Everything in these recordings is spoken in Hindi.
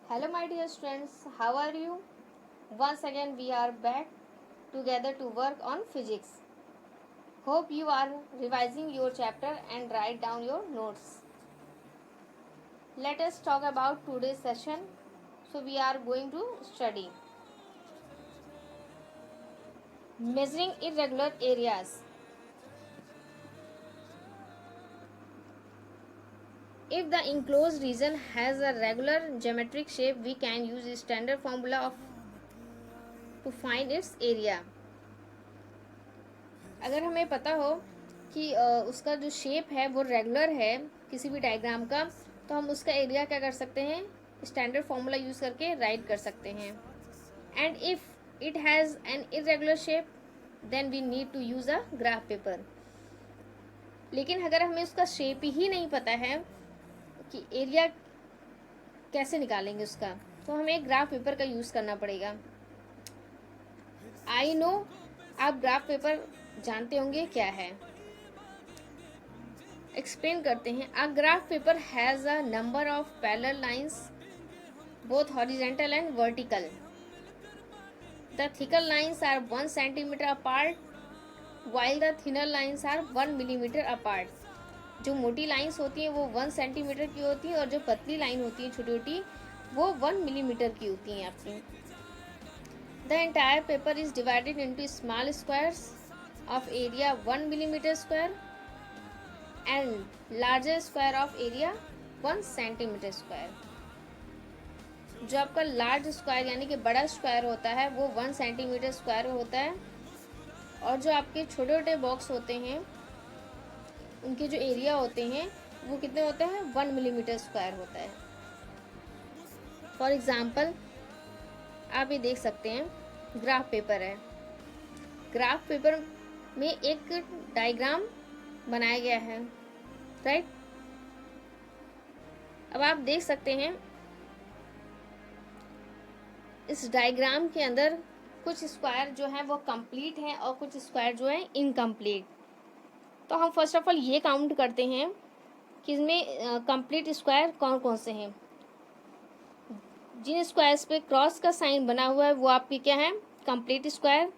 Hello, my dear students. How are you? Once again, we are back together to work on physics. Hope you are revising your chapter and write down your notes. Let us talk about today's session. So, we are going to study measuring irregular areas. If the enclosed region has a regular geometric shape, we can use the standard formula to find its area. अगर हमें पता हो कि उसका जो शेप है वो रेगुलर है किसी भी डायग्राम का, तो हम उसका एरिया क्या कर सकते हैं, स्टैंडर्ड फॉर्मूला यूज़ करके राइट कर सकते हैं. And if it has an irregular shape then we need to use a graph paper. लेकिन अगर हमें उसका शेप ही नहीं पता है कि एरिया कैसे निकालेंगे उसका, तो हमें ग्राफ पेपर का यूज़ करना पड़ेगा. आई नो आप ग्राफ पेपर जानते होंगे क्या है. एक्सप्लेन करते हैं. A graph paper has a number of parallel lines both horizontal and vertical. The thicker lines are 1 centimetre apart while the thinner lines are 1 millimetre apart. जो मोटी लाइंस होती हैं वो 1 सेंटीमीटर की होती हैं और जो पतली लाइन होती है छोटी छोटी वो 1 मिलीमीटर की होती हैं आपकी. The entire paper is divided into small squares of area 1 millimetre square and larger square of area 1 centimetre square. जो आपका लार्ज स्क्वायर यानी कि बड़ा स्क्वायर होता है वो 1 सेंटीमीटर स्क्वायर होता है, और जो आपके छोटे छोटे बॉक्स होते हैं उनके जो एरिया होते हैं वो कितने होते हैं, 1 मिलीमीटर स्क्वायर होता है. फॉर एग्जाम्पल आप ये देख सकते हैं, ग्राफ पेपर है. ग्राफ पेपर में एक डायग्राम बनाया गया है, राइट. अब आप देख सकते हैं इस डायग्राम के अंदर कुछ स्क्वायर जो है वो कंप्लीट हैं और कुछ स्क्वायर जो है इनकम्प्लीट. तो हम फर्स्ट ऑफ ऑल ये काउंट करते हैं कि इसमें कंप्लीट स्क्वायर कौन कौन से हैं. जिन स्क्वायर्स पे क्रॉस का साइन बना हुआ है वो आपके क्या है, कंप्लीट स्क्वायर.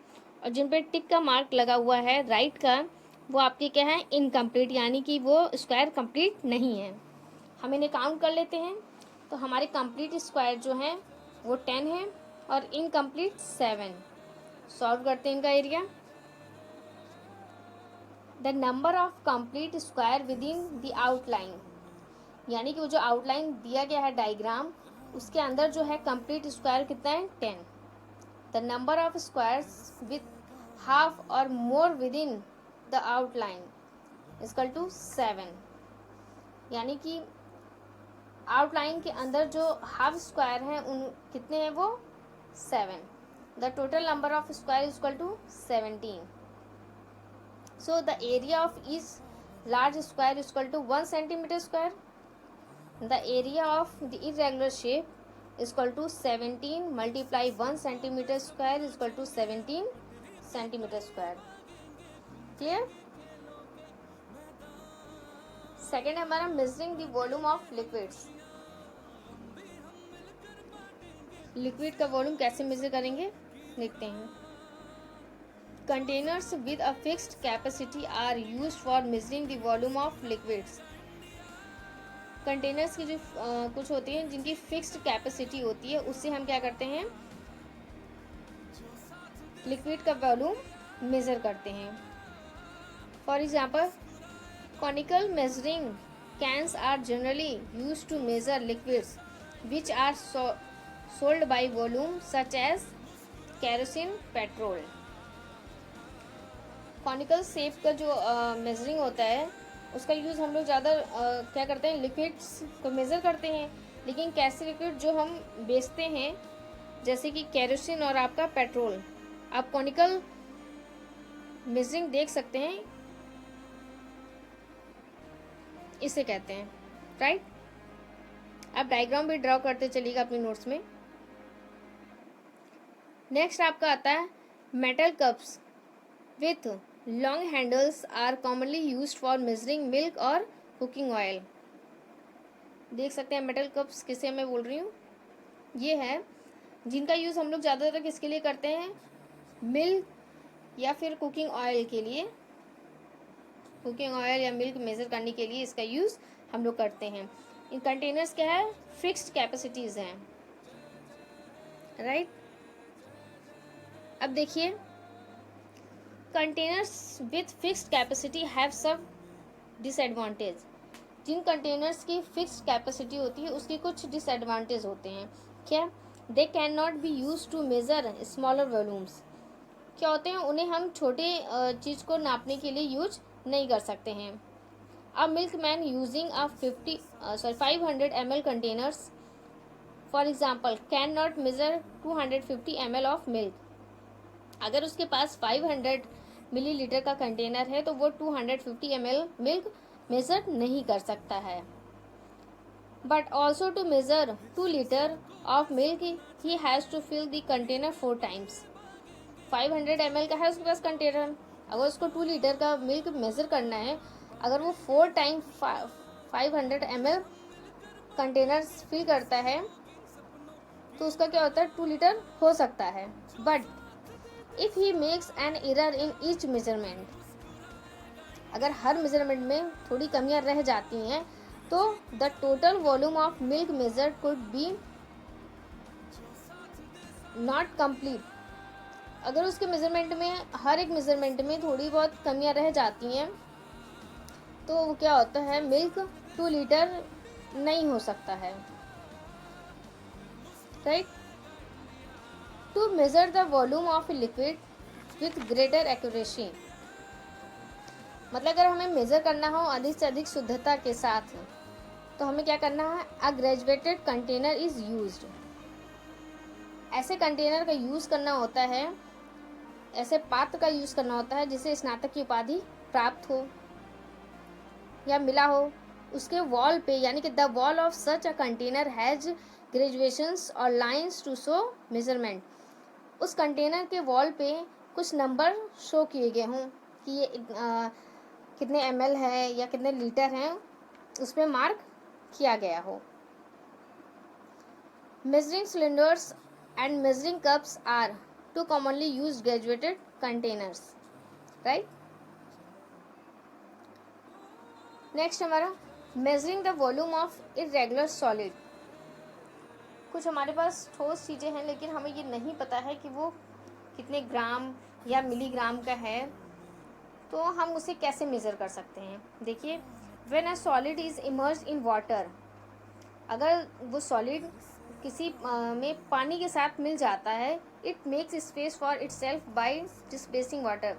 और जिन पे टिक का मार्क लगा हुआ है राइट का वो आपके क्या है, इनकम्प्लीट, यानी कि वो स्क्वायर कंप्लीट नहीं है. हम इन्हें काउंट कर लेते हैं. तो हमारे कंप्लीट स्क्वायर जो हैं वो 10 है और इनकम्प्लीट 7. सॉल्व करते हैं इनका area. The number of complete square with in the outline, यानी कि वो जो आउटलाइन दिया गया है डायग्राम उसके अंदर जो है कंप्लीट स्क्वायर कितना है, 10. The number of squares with half or more within the outline equal to 7. यानी कि आउटलाइन के अंदर जो हाफ स्क्वायर हैं उन कितने हैं, वो 7. The total number of square equal to 17. So the area of each large square equal to 1 centimetre square. The area of the irregular shape equal to 17 multiply 1 centimetre square equal to 17 centimetre square. Clear. Second है हमारा measuring the volume of liquids. Liquid का वॉल्यूम कैसे मेजर करेंगे देखते हैं. Containers with a fixed capacity are used for measuring the volume of liquids. Containers की जो कुछ होती हैं जिनकी फिक्स्ड कैपेसिटी होती है उससे हम क्या करते हैं, लिक्विड का वॉल्यूम मेजर करते हैं. For example conical measuring cans are generally used to measure liquids which are sold by volume such as kerosene, petrol. Conical shape का जो मेजरिंग होता है उसका यूज़ हम लोग ज़्यादा क्या करते हैं, लिक्विड्स को मेज़र करते हैं. लेकिन कैसे लिक्विड जो हम बेचते हैं जैसे कि केरोसिन और आपका पेट्रोल, आप कॉनिकल मेजरिंग देख सकते हैं, इसे कहते हैं, राइट. आप डायग्राम भी ड्रॉ करते चलिएगा अपने नोट्स में. नेक्स्ट आपका आता है metal cups with long handles are commonly used for measuring milk और कुकिंग ऑयल. देख सकते हैं मेटल कप्स किसे मैं बोल रही हूँ, ये है जिनका यूज़ हम लोग ज़्यादातर किसके लिए करते हैं, मिल्क या फिर कुकिंग ऑयल के लिए, कुकिंग ऑयल या मिल्क मेज़र करने के लिए इसका यूज़ हम लोग करते हैं। इन कंटेनर्स क्या है, फिक्स्ड कैपेसिटीज़ हैं, राइट। अब देखिए, containers with fixed capacity have some disadvantage. जिन कंटेनर्स की फिक्स्ड कैपेसिटी होती है उसके कुछ डिसएडवांटेज होते हैं। क्या, they can not be use to measure smaller volumes. क्या होते हैं, उन्हें हम छोटे चीज़ को नापने के लिए यूज नहीं कर सकते हैं। A milk man using a 500 ml containers for example can not measure 250 ml of milk. अगर उसके पास 500 मिलीलीटर का कंटेनर है तो वो 250 ml मिल्क मेज़र नहीं कर सकता है। But also to measure 2 litre of milk he has to fill the container 4 times. 500 ml का है उसके पास कंटेनर, अगर उसको 2 लीटर का मिल्क मेज़र करना है, अगर वो 4 टाइम 500 ml कंटेनर फिल करता है तो उसका क्या होता है, 2 लीटर हो सकता है। But if he makes an error in each measurement, अगर हर मेजरमेंट में थोड़ी कमियां रह जाती हैं तो the total volume of milk measured could be not complete. अगर उसके मेजरमेंट में, हर एक मेजरमेंट में थोड़ी बहुत कमियां रह जाती हैं तो वो क्या होता है, मिल्क 2 लीटर नहीं हो सकता है, right. To measure the volume of liquid with greater accuracy, मतलब अगर हमें मेज़र करना हो अधिक से अधिक शुद्धता के साथ तो हमें क्या करना है, अ ग्रेजुएटेड कंटेनर इज़ यूज्ड। ऐसे कंटेनर का यूज़ करना होता है, ऐसे पात्र का यूज़ करना होता है जिसे स्नातक की उपाधि प्राप्त हो या मिला हो। उसके वॉल पे, यानी कि the wall of such a container has graduations और लाइंस टू शो मेजरमेंट। उस कंटेनर के वॉल पे कुछ नंबर शो किए गए हों कि ये कितने ml है या कितने लीटर हैं, उस पर मार्क किया गया हो। Measuring cylinders and measuring cups are two commonly used graduated containers, right. Next हमारा measuring the volume of irregular solid. कुछ हमारे पास ठोस चीज़ें हैं लेकिन हमें ये नहीं पता है कि वो कितने ग्राम या मिलीग्राम का है, तो हम उसे कैसे मेज़र कर सकते हैं। देखिए, when a solid is immersed in water, अगर वो सॉलिड किसी में पानी के साथ मिल जाता है, it makes space for itself by displacing water,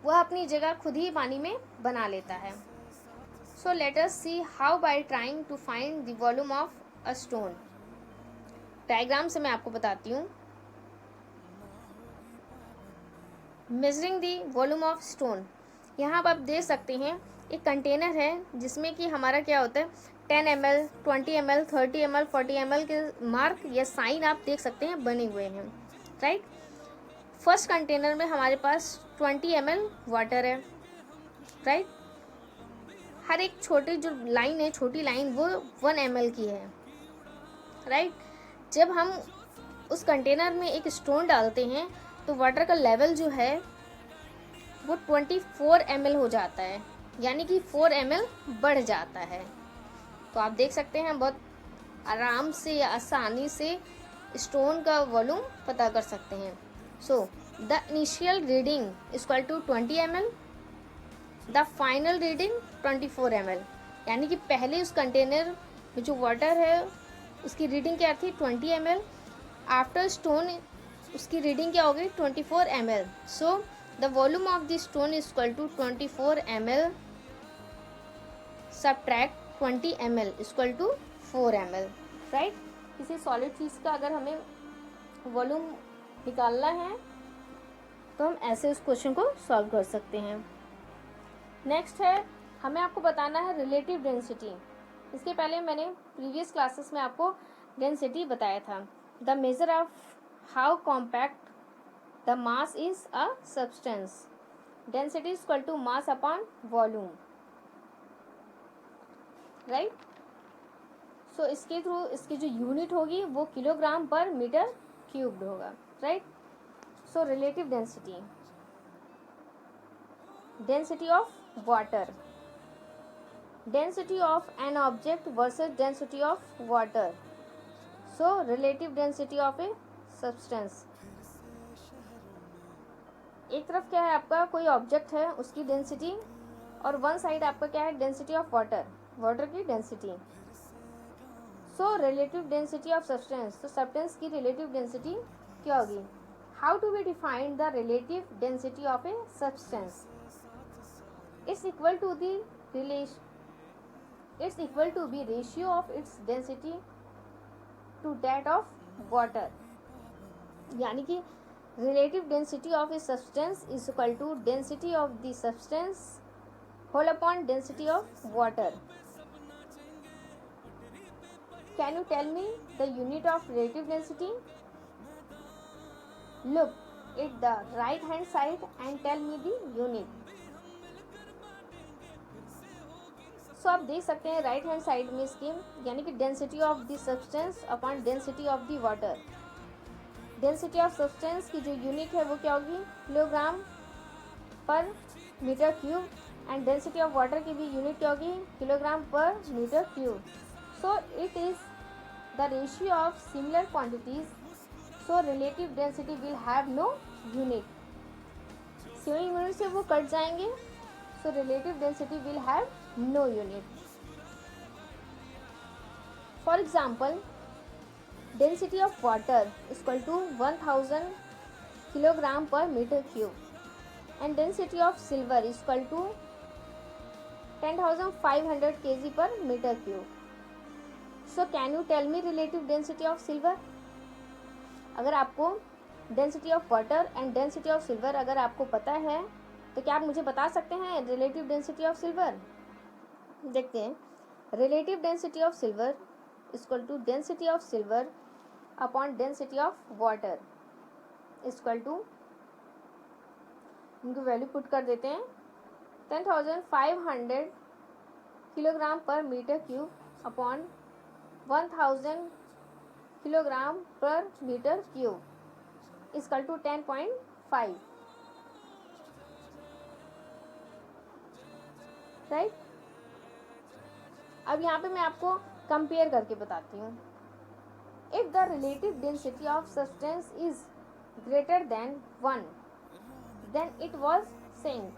वह अपनी जगह खुद ही पानी में बना लेता है। So let us see how by trying to find the volume of a stone. Diagram से मैं आपको बताती हूँ। Measuring the volume of stone, यहाँ पर आप देख सकते हैं एक कंटेनर है जिसमें कि हमारा क्या होता है, 10 ml, 20 ml, 30 ml, 40 ml के मार्क या साइन आप देख सकते हैं बने हुए हैं, राइट। फर्स्ट कंटेनर में हमारे पास 20 ml वाटर है, राइट। हर एक छोटी जो लाइन है, छोटी लाइन, वो 1 ml की है, राइट। जब हम उस कंटेनर में एक स्टोन डालते हैं तो वाटर का लेवल जो है वो 24 ml हो जाता है, यानी कि 4 ml बढ़ जाता है। तो आप देख सकते हैं बहुत आराम से या आसानी से स्टोन का वॉल्यूम पता कर सकते हैं। So the initial reading equal to 20 ml, the final reading 24 ml, यानी कि पहले उस कंटेनर में जो वाटर है उसकी रीडिंग क्या थी, 20 ml। आफ्टर स्टोन उसकी रीडिंग क्या हो गई, 24 ml। So the volume of the stone is equal to 24 ml subtract 20 ml equal to 4 ml, right. किसी सॉलिड चीज़ का अगर हमें वॉल्यूम निकालना है तो हम ऐसे उस क्वेश्चन को सॉल्व कर सकते हैं। नेक्स्ट है, हमें आपको बताना है रिलेटिव डेंसिटी। इसके पहले मैंने प्रीवियस क्लासेस में आपको डेंसिटी बताया था, the measure of how compact the mass is a substance, density is equal to mass upon volume, right. So इसके थ्रू इसकी जो यूनिट होगी वो किलोग्राम पर मीटर क्यूब्ड होगा, right. So relative density, density of water, density of an object versus density of water. So relative density of a substance, एक तरफ क्या है आपका, कोई ऑब्जेक्ट है उसकी डेंसिटी, और वन साइड आपका क्या है, डेंसिटी ऑफ वाटर, वाटर की density. So relative density of substance, तो सब्सटेंस की रिलेटिव डेंसिटी क्या होगी। How to be defined the relative density of a substance, it's equal to the relation, it's equal to be ratio of its density to that of water, यानी कि relative density of a substance is equal to density of the substance whole upon density of water. Can you tell me the unit of relative density? Look at the right hand side and tell me the unit. So आप देख सकते हैं राइट हैंड साइड में इसकी, यानी कि density of the substance upon density of the water. Density of substance की जो यूनिट है वो क्या होगी, kilogram per metre cube, and density of water की भी यूनिट क्या होगी, kilogram per metre cube. So it is the ratio of similar quantities, so relative density will have no unit, same unit से वो कट जाएंगे, so relative density will have no unit. For example, density of water is equal to 1000 kilogram per meter cube and density of silver is equal to 10,500 kg per meter cube. So can you tell me relative density of silver? अगर आपको density of water and density of silver अगर आपको पता है तो क्या आप मुझे बता सकते हैं relative density of silver? देखते हैं, relative density of silver is equal to density of silver upon density of water equal to, इनको वैल्यू पुट कर देते हैं, 10,500 kilogram per metre cube upon 1000 kilogram per metre cube equal to 10.5, right. अब यहाँ पे मैं आपको कंपेयर करके बताती हूँ। If the relative density of substance is greater than 1, then it was same.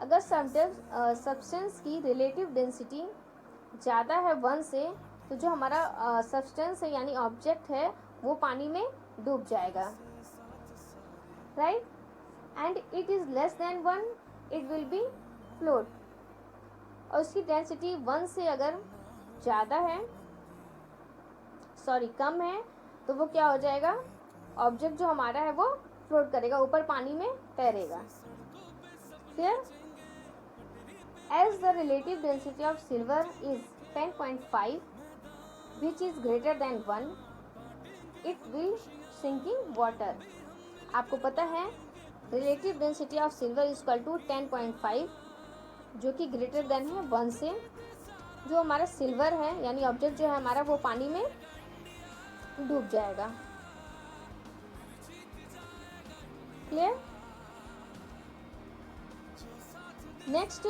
अगर सब्सटेंस की रिलेटिव डेंसिटी ज़्यादा है 1 से, तो जो हमारा सब्सटेंस है यानी ऑब्जेक्ट है वो पानी में डूब जाएगा, right. And it is less than 1, it will be float. और उसकी डेंसिटी 1 से अगर ज़्यादा है, कम है, तो वो क्या हो जाएगा, ऑब्जेक्ट जो हमारा है वो फ्लोट करेगा, ऊपर पानी में तैरेगा। Clear? As the relative density of silver is 10.5 which is greater than 1, it will sink in water. आपको पता है relative density of silver is equal to 10.5, जो कि ग्रेटर देन है 1 से। जो हमारा सिल्वर है यानी ऑब्जेक्ट जो है हमारा वो पानी में डूब जाएगा। क्लियर? नेक्स्ट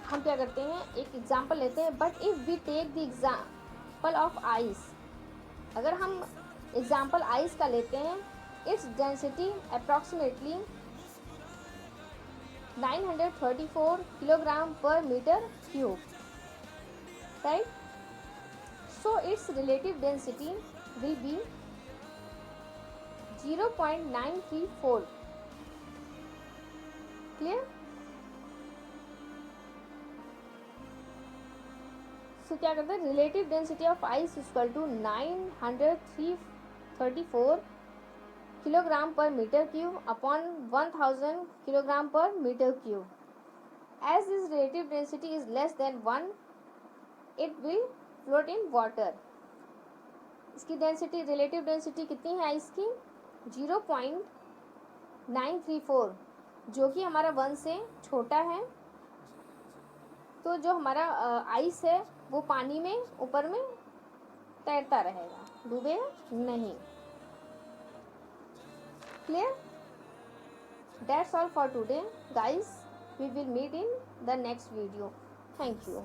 हम क्या करते हैं, एक एग्जांपल लेते हैं। But if we take the example of ice, अगर हम एग्जांपल आइस का लेते हैं, its density approximately 934 kilogram per metre cube, right. So its relative density will be 0.934. Clear? So क्या करते हैं, relative density of ice is equal to 934 kilogram per metre cube upon 1000 kilogram per metre cube. As this relative density is less than 1, it will float in water. इसकी डेंसिटी, रिलेटिव डेंसिटी कितनी है इसकी, 0.934, जो कि हमारा 1 से छोटा है. तो जो हमारा आइस है वो पानी में ऊपर में तैरता रहेगा, डूबेगा नहीं। Clear? That's all for today guys, we will meet in the next video. Thank you.